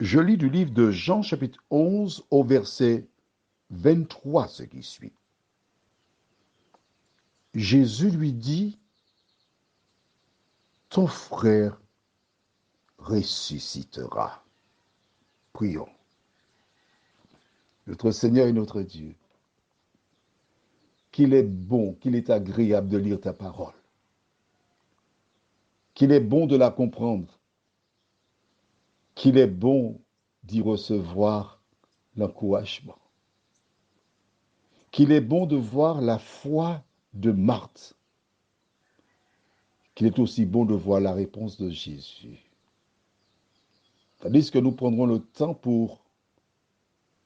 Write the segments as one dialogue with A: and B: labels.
A: Je lis du livre de Jean chapitre 11 au verset 23 ce qui suit. Jésus lui dit, ton frère ressuscitera. Prions. Notre Seigneur et notre Dieu, qu'il est bon, qu'il est agréable de lire ta parole, qu'il est bon de la comprendre, qu'il est bon d'y recevoir l'encouragement, qu'il est bon de voir la foi de Marthe, qu'il est aussi bon de voir la réponse de Jésus. Tandis que nous prendrons le temps pour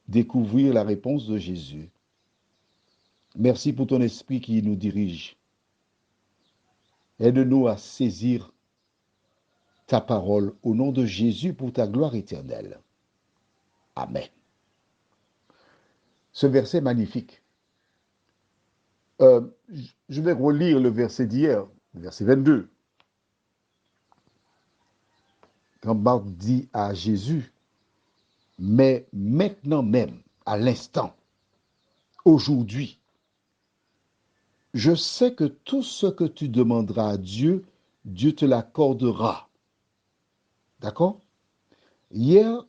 A: découvrir la réponse de Jésus. Merci pour ton esprit qui nous dirige. Aide-nous à saisir ta parole au nom de Jésus pour ta gloire éternelle. Amen. Ce verset magnifique. Je vais relire le verset d'hier, le verset 22. Quand Marc dit à Jésus, mais maintenant même, à l'instant, aujourd'hui, je sais que tout ce que tu demanderas à Dieu, Dieu te l'accordera. D'accord? Hier,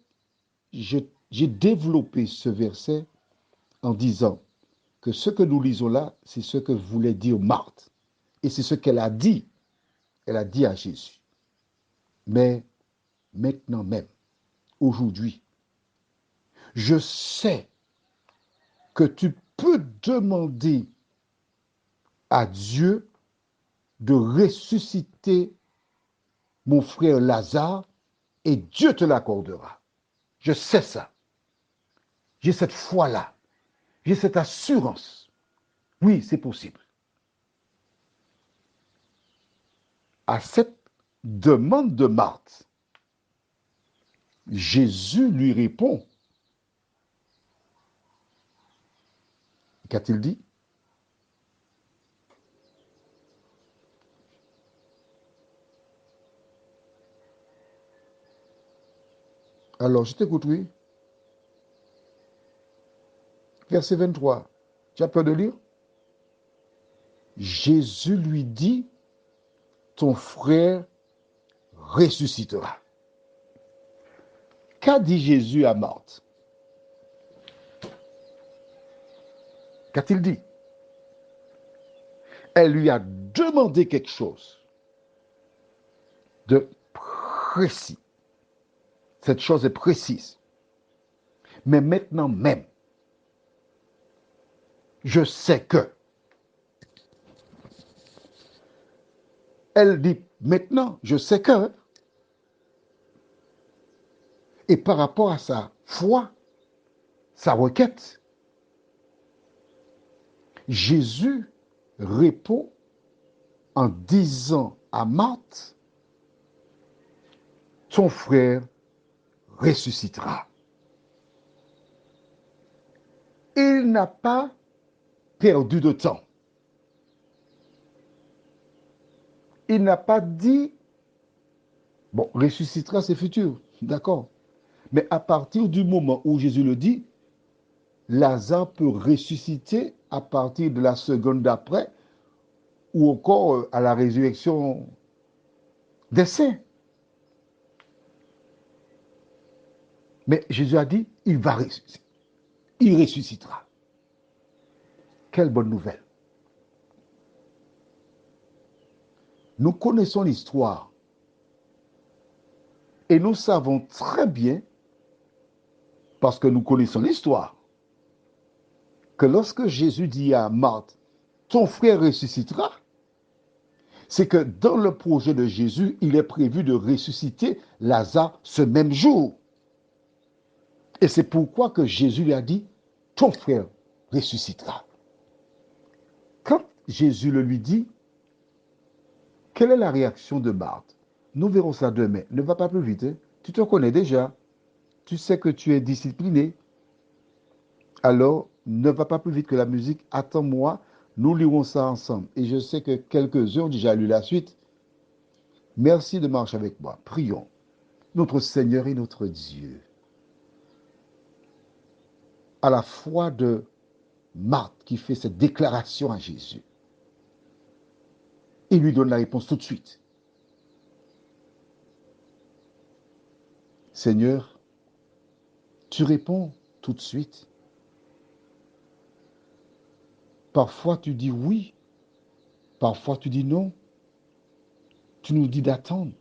A: j'ai développé ce verset en disant que ce que nous lisons là, c'est ce que voulait dire Marthe. Et c'est ce qu'elle a dit. Elle a dit à Jésus. Mais maintenant même, aujourd'hui, je sais que tu peux demander à Dieu de ressusciter mon frère Lazare et Dieu te l'accordera. Je sais ça. J'ai cette foi-là. J'ai cette assurance. Oui, c'est possible. À cette demande de Marthe, Jésus lui répond. Qu'a-t-il dit? Alors, je t'écoute, oui. Verset 23. Tu as peur de lire? Jésus lui dit, ton frère ressuscitera. Qu'a dit Jésus à Marthe? Qu'a-t-il dit? Elle lui a demandé quelque chose de précis. Cette chose est précise. Mais maintenant même, je sais que. Elle dit, maintenant, je sais que. Et par rapport à sa foi, sa requête, Jésus répond en disant à Marthe, ton frère ressuscitera. Il n'a pas perdu de temps. Il n'a pas dit, bon, ressuscitera, c'est futur, d'accord. Mais à partir du moment où Jésus le dit, Lazare peut ressusciter à partir de la seconde d'après ou encore à la résurrection des saints. Mais Jésus a dit, il va ressusciter. Il ressuscitera. Quelle bonne nouvelle. Nous connaissons l'histoire et nous savons très bien, parce que nous connaissons l'histoire, que lorsque Jésus dit à Marthe, ton frère ressuscitera, c'est que dans le projet de Jésus, il est prévu de ressusciter Lazare ce même jour. Et c'est pourquoi que Jésus lui a dit, ton frère ressuscitera. Quand Jésus le lui dit, quelle est la réaction de Marthe? Nous verrons ça demain. Ne va pas plus vite. Hein? Tu te connais déjà. Tu sais que tu es discipliné. Alors, ne va pas plus vite que la musique. Attends-moi. Nous lirons ça ensemble. Et je sais que quelques-uns ont déjà lu la suite. Merci de marcher avec moi. Prions. Notre Seigneur et notre Dieu. à la foi de Marthe qui fait cette déclaration à Jésus. Il lui donne la réponse tout de suite. Seigneur, tu réponds tout de suite. Parfois tu dis oui, parfois tu dis non. Tu nous dis d'attendre.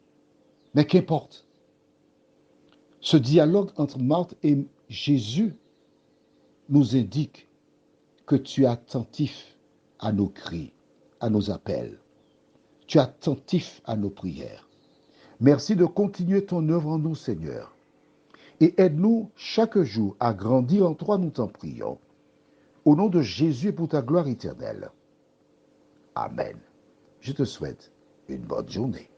A: Mais qu'importe. Ce dialogue entre Marthe et Jésus nous indique que tu es attentif à nos cris, à nos appels. Tu es attentif à nos prières. Merci de continuer ton œuvre en nous, Seigneur. Et aide-nous chaque jour à grandir en toi, nous t'en prions. Au nom de Jésus et pour ta gloire éternelle. Amen. Je te souhaite une bonne journée.